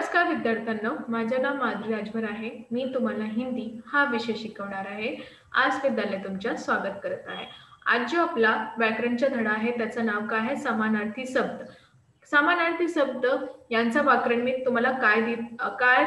नमस्कार विद्यार्थ्यांनो, माझे नाव माधुरी राजभर आहे. मी तुम्हाला हिंदी हा विषय शिकवणार आहे. आज विद्यालय तुमच्या स्वागत करत आहे. आज जो आपला व्याकरणचा धडा आहे त्याचं नाव काय आहे? समानार्थी शब्द. समानार्थी शब्द यांचं व्याकरण मी तुम्हाला काय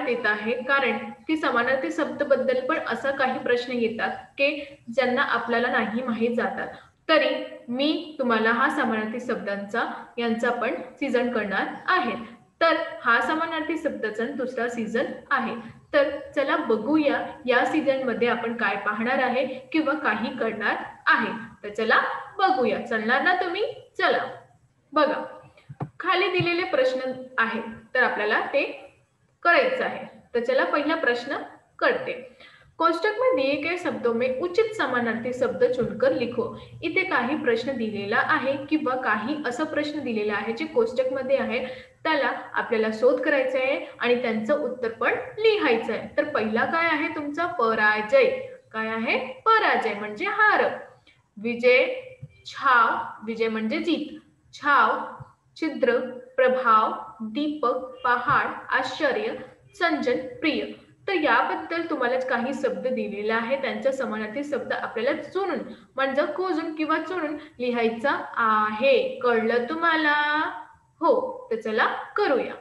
देत आहे, कारण की समानार्थी शब्दाबद्दल पण असा काही प्रश्न येतात की ज्यांना आपल्याला नाही माहीत जातात. तरी मी तुम्हाला हा समानार्थी शब्दांचा यांचा पण सीझन करणार आहे. तर हा समानार्थी शब्दाचा दुसरा सीझन आहे. तर चला बघूया या सीझन मध्ये आपण काय पाहणार आहे किंवा काही करणार आहे. तर चला बघूया. चलणार ना तुम्ही? चला बघा. खाली दिलेले प्रश्न आहेत, तर आपल्याला ते करायचं आहे. तर चला पहिला प्रश्न करते. कोष्टक में दिए गए शब्दों में उचित समानार्थी शब्द चुनकर लिखो. इथे काही प्रश्न दिलेला आहे किंवा काही असं प्रश्न दिलेला आहे जे कोष्टक मध्ये आहे, त्याला आपल्याला शोध करायचा आहे आणि त्यांचं उत्तर पण लिहायचं आहे. तर पहिला काय आहे तुमचा? पराजय. काय आहे? पराजय म्हणजे हार. विजय, छाव, विजय म्हणजे जीत, छाव, छिद्र, प्रभाव, दीपक, पहाड, आश्चर्य, संजन, प्रिय. तर याबद्दल तुम्हाला काही शब्द दिलेले आहे, त्यांचा समानार्थी शब्द आपल्याला चुनून म्हणजे खोजून किंवा चुनून लिहायचा आहे. कळलं तुम्हाला? हो. तर चला करूया.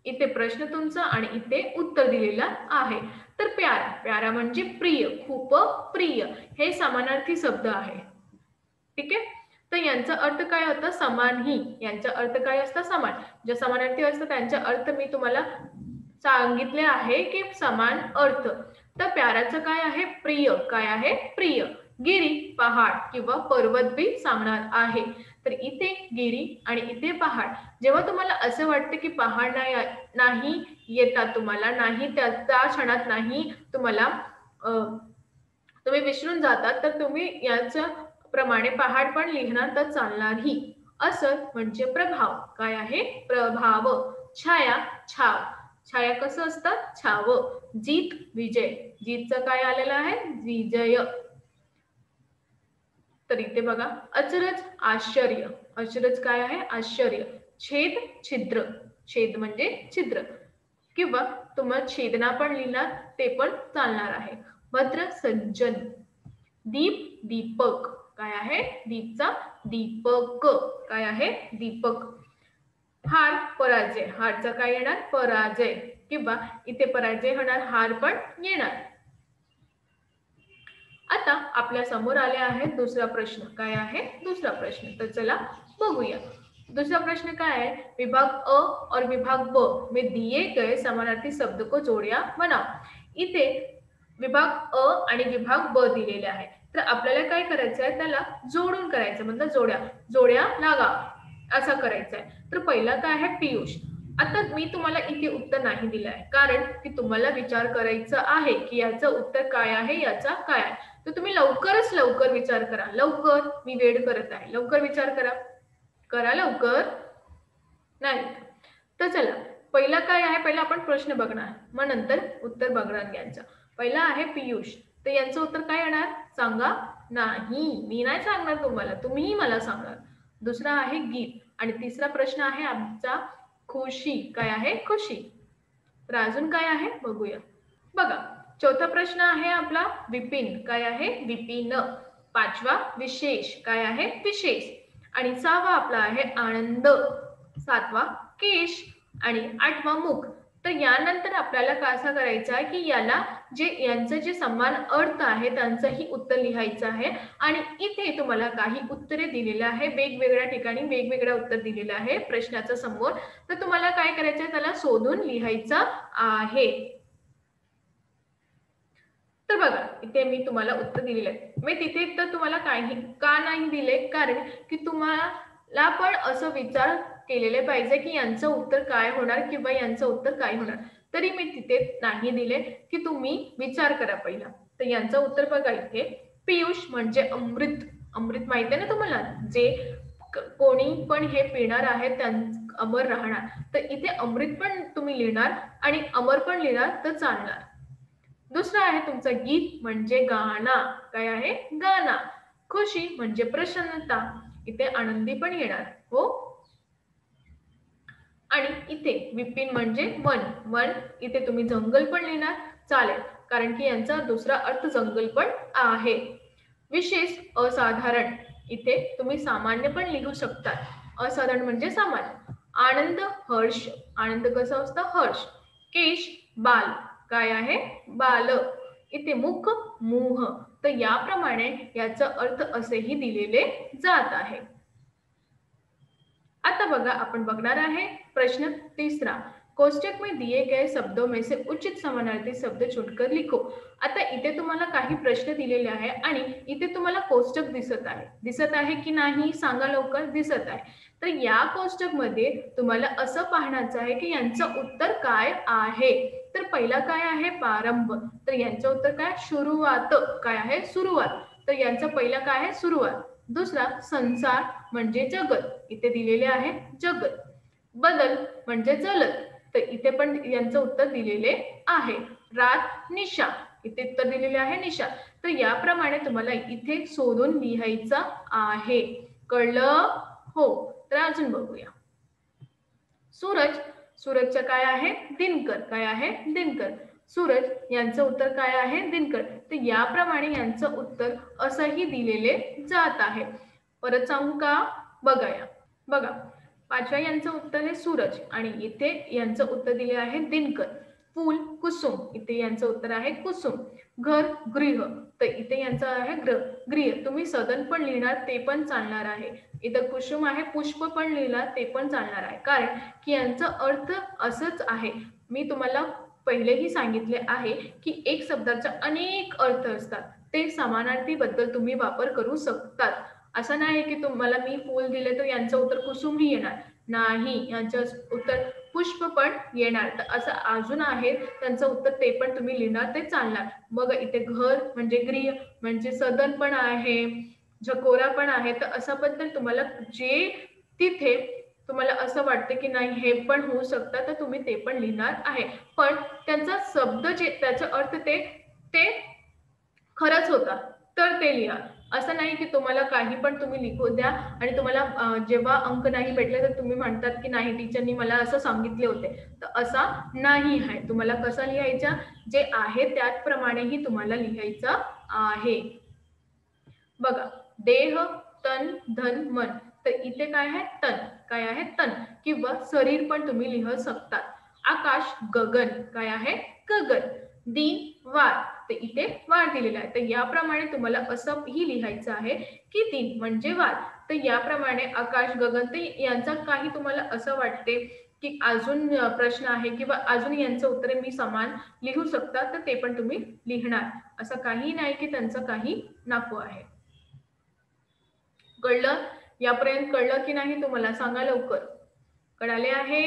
इथे प्रश्न तुमचा आणि इथे उत्तर दिलेलं आहे. तर प्यारा, प्यारा म्हणजे प्रिय, खूप प्रिय, हे समानार्थी शब्द आहे. ठीक आहे. तर यांचा अर्थ काय होता? समानही. यांचा अर्थ काय असतं? समान. जे समानार्थी असतं त्यांचा अर्थ मी तुम्हाला सांगितले आहे की समान अर्थ. तर प्याराचं काय आहे? प्रिय. काय आहे? प्रिय. गिरी, पहाड किंवा पर्वत बी सांगणार आहे. तर इथे गिरी आणि इथे पहाड. जेव्हा तुम्हाला असं वाटतं की पहाड नाही येतात, तुम्हाला नाही त्या क्षणात नाही तुम्हाला तुम्ही विसरून जातात, तर तुम्ही याचं प्रमाणे पहाड पण लिहिणार तर चालणारही. असर म्हणजे प्रभाव. काय आहे? प्रभाव. छाया, छाव. छाया कसं असतं? छाव. जीत, विजय. जीतचं काय आलेलं आहे? विजय. तर इथे बघा. अचरज, आश्चर्य. अचरज काय आहे? आश्चर्य. छेद, छिद्र. छेद म्हणजे छिद्र किंवा तुम्हाला छेदना पण लिहिणार ते पण चालणार आहे. भद्र, सज्जन. दीप, दीपक. काय आहे? दीपचा दीपक. काय आहे? दीपक. हार, पराजय. हारचा काय येणार? पराजय किंवा इथे पराजय होणार, हार पण येणार. आता आपल्या समोर आले आहे दुसरा प्रश्न. काय आहे? दुसरा प्रश्न. तर चला बघूया. दूसरा प्रश्न काय है? विभाग अ और विभाग ब में दिए गए समानार्थी शब्द को जोड्या बनाओ. इथे विभाग अ आणि विभाग ब दिलेले आहे. तर आपल्याला काय करायचं आहे? त्याला जोडून करायचं, म्हणजे जोड्या जोड्या लागा असं करायचं आहे. तर पहिला काय आहे? पियुष. आता मी तुम्हाला इथे उत्तर नाही दिलं आहे, कारण की तुम्हाला विचार करायचं आहे की याचं उत्तर काय आहे, याचा काय आहे. तर तुम्ही लवकर विचार करा. लवकर, मी वेळ करत आहे. लवकर विचार करा. करा लवकर. नाही. तर चला, पहिला काय आहे? पहिला आपण प्रश्न बघणार, मग नंतर उत्तर बघणार यांचं. पहिला आहे पियुष. तर यांचं उत्तर काय येणार? सांगा. नाही, मी नाही सांगणार तुम्हाला, तुम्हीही मला सांगा. दुसरा आहे गीत आणि तिसरा प्रश्न आहे आमचा खुशी. काय आहे? खुशी. तर अजून काय आहे बघूया. बघा, चौथा प्रश्न आहे आपला विपिन. काय आहे? विपिन. पाचवा विशेष. काय आहे? विशेष. आणि सहावा आपला आहे आनंद. सातवा केश आणि आठवा मुख. तर यानंतर आपल्याला कसं करायचं आहे की याला यांचं जे समान अर्थ आहे त्यांचंही उत्तर लिहायचं आहे. आणि इथे तुम्हाला काही उत्तरे दिलेली आहे, वेगवेगळ्या ठिकाणी वेगवेगळं उत्तर दिलेलं आहे प्रश्नाच्या समोर. तर तुम्हाला काय करायचं आहे? त्याला शोधून लिहायचं आहे. तर बघा, इथे मी तुम्हाला उत्तर दिलेलं आहे. मी तिथे तर तुम्हाला काही का नाही दिले, कारण की तुम्हाला पण असं विचार केलेले पाहिजे की यांचं उत्तर काय होणार किंवा यांचं उत्तर काय होणार. तरी मी तिथे नाही दिले की तुम्ही विचार करा पहिला. तर यांचं उत्तर बघा इथे. पियुष म्हणजे अमृत. अमृत माहिती आहे ना तुम्हाला, जे कोणी पण हे पिणार आहे त्यांचं अमर राहणार. तर इथे अमृत पण तुम्ही लिहिणार आणि अमर पण लिहिणार तर चालणार. दुसरा आहे तुमचं गीत म्हणजे गाणा. काय आहे? गाणा. खुशी म्हणजे प्रसन्नता. इथे आनंदी पण येणार. हो. आणि इथे विपिन म्हणजे वन. वन इथे तुम्ही जंगल पण लिहिणार चालेल, कारण की यांचा दुसरा अर्थ जंगल पण आहे. विशेष असाधारण इथे तुम्ही सामान्य पण लिहू शकता. असाधारण म्हणजे सामान्य. आनंद हर्ष. आनंद कसा असतो? हर्ष. केश बाल. काय आहे? बाल. इथे मुख मुह. तर याप्रमाणे याचा अर्थ असेही दिलेले जात आहे. आता बघा आपण बघणार आहे प्रश्न तिसरा. कोष्टक में दिए गए शब्दों में से उचित समानार्थी शब्द चुनकर लिखो. आता इथे तुम्हाला काही प्रश्न दिलेले आहे आणि इथे तुम्हाला कोष्टक दिसत आहे की नाही सांगा लवकर. दिसत आहे. तर या कोष्टक मध्ये तुम्हाला असं पाहण्याचं आहे की यांचं उत्तर काय आहे. तर पहिला काय आहे? प्रारंभ. तर यांचं उत्तर काय? सुरुवात. काय आहे? सुरुवात. तर यांचा पहिला काय आहे? सुरुवात. दुसरा संसार म्हणजे जगत. इथे दिलेले आहे जगत. बदल म्हणजे जलद. तर इथे पण यांचं उत्तर दिलेले आहे. रात निशा. इथे उत्तर दिलेले आहे निशा. तर याप्रमाणे तुम्हाला इथे शोधून लिहायचं आहे. कळलं? हो. तर अजून बघूया. सूरज. सूरजचं काय आहे? दिनकर. काय आहे? दिनकर. सूरज यांचं उत्तर काय आहे? दिनकर. तर याप्रमाणे यांचं उत्तर असंही दिलेले जात आहे. परत सांगू का? बघा पाचव्या यांचं उत्तर आहे सूरज आणि इथे यांचं उत्तर दिले आहे दिनकर. फूल कुसुम. इथे यांचं उत्तर आहे कुसुम. घर गृह. तर इथे यांचं आहे गृह. तुम्ही सदन पण लिहिणार ते पण चालणार आहे. इथं कुसुम आहे, पुष्प पण लिहिणार ते पण चालणार आहे, कारण की यांचा अर्थ असंच आहे. मी तुम्हाला पहिलेही सांगितले आहे की एक शब्दाचा अनेक अर्थ असतात. ते समानार्थी बद्दल तुम्ही वापर करू शकतात. असं नाही की तुम्हाला मी फूल दिले तर यांचं उत्तर कुसुम ही येणार नाही, यांचं उत्तर पुष्प पण येणार. तर असं अजून आहे त्यांचं उत्तर ते पण तुम्ही लिहिणार ते चालणार. बघा इथे घर म्हणजे गृह म्हणजे सदन पण आहे, झकोरा पण आहे. तर अशा बद्दल तुम्हाला जे तिथे तुम्हाला असं वाटते की नाही हे पण होऊ शकतं तर तुम्ही ते पण लिहिणार आहे. पण त्यांचा शब्द जे त्याचा अर्थ ते खरंच होता तर ते लिहा. असं नाही की तुम्हाला काही पण तुम्ही लिहू द्या आणि तुम्हाला जेव्हा अंक नाही भेटले तर तुम्ही म्हणतात की नाही टीचरनी मला असं सांगितले होते. तर असा नाही आहे. तुम्हाला कसं लिहायचं? जे आहे त्याचप्रमाणेही तुम्हाला लिहायचं आहे. बघा देह तन धन मन. तर इथे काय आहे? तन. काय आहे? तन किंवा शरीर पण तुम्ही लिहू शकता. आकाश गगन. काय आहे? गगन. दिन वार. तर इथे वार दिलेला आहे. तर याप्रमाणे तुम्हाला असंही लिहायचं आहे की दिन म्हणजे वार. तर याप्रमाणे आकाश गगन. तर यांचा काही तुम्हाला असं वाटते की अजून प्रश्न आहे किंवा अजून यांचं उत्तर मी समान लिहू शकता तर ते पण तुम्ही लिहिणार. असं काही नाही की त्यांचं काही नको आहे. कळलं? यापर्यंत कळलं की नाही तुम्हाला सांगा लवकर. कळाले आहे?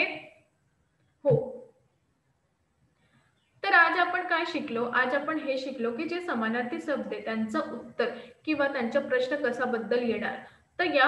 हो. तर आज आपण काय शिकलो? आज आपण हे शिकलो की जे समानार्थी शब्द आहे त्यांचं उत्तर किंवा त्यांचा प्रश्न कशाबद्दल येणार. तर या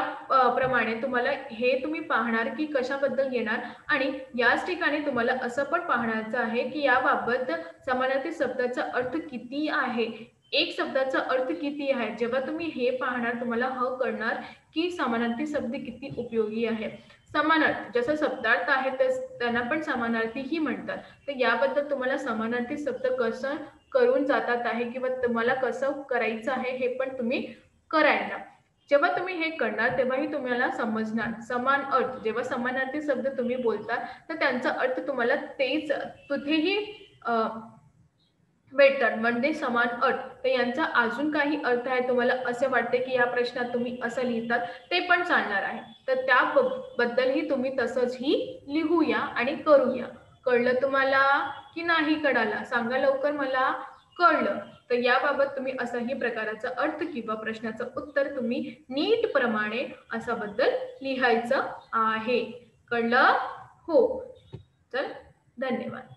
प्रमाणे तुम्हाला हे तुम्ही पाहणार की कशाबद्दल येणार आणि याच ठिकाणी तुम्हाला असं पण पाहण्याचं आहे की याबाबत समानार्थी शब्दाचा अर्थ किती आहे, एक शब्दाचा अर्थ किती आहे. जेव्हा तुम्ही हे पाहणार तुम्हाला कळणार की समानार्थी शब्द किती उपयोगी आहे. समानार्थी जसं शब्दार्थ आहे त्यांना पण समानार्थीही म्हणतात. तर याबद्दल तुम्हाला समानार्थी शब्द कसं करून जातात आहे किंवा तुम्हाला कसं करायचं आहे हे पण तुम्ही करायला. जेव्हा तुम्ही हे करणार तेव्हाही तुम्हाला समजणार समान अर्थ. जेव्हा समानार्थी शब्द तुम्ही बोलता तर त्यांचा अर्थ तुम्हाला तेच कुठेही भेटतात म्हणजे समान अर्थ. तर यांचा अजून काही अर्थ आहे तुम्हाला असे वाटते की या प्रश्नात तुम्ही असं लिहितात ते पण चालणार आहे. तर त्याबद्दलही तुम्ही तसंचही लिहूया आणि करूया. कळलं तुम्हाला की नाही कळालं? सांगा लवकर मला. कळलं तर याबाबत तुम्ही असाही प्रकारचा अर्थ किंवा प्रश्नाचं उत्तर तुम्ही नीट प्रमाणे असाबद्दल लिहायचं आहे. कळलं? हो. तर धन्यवाद.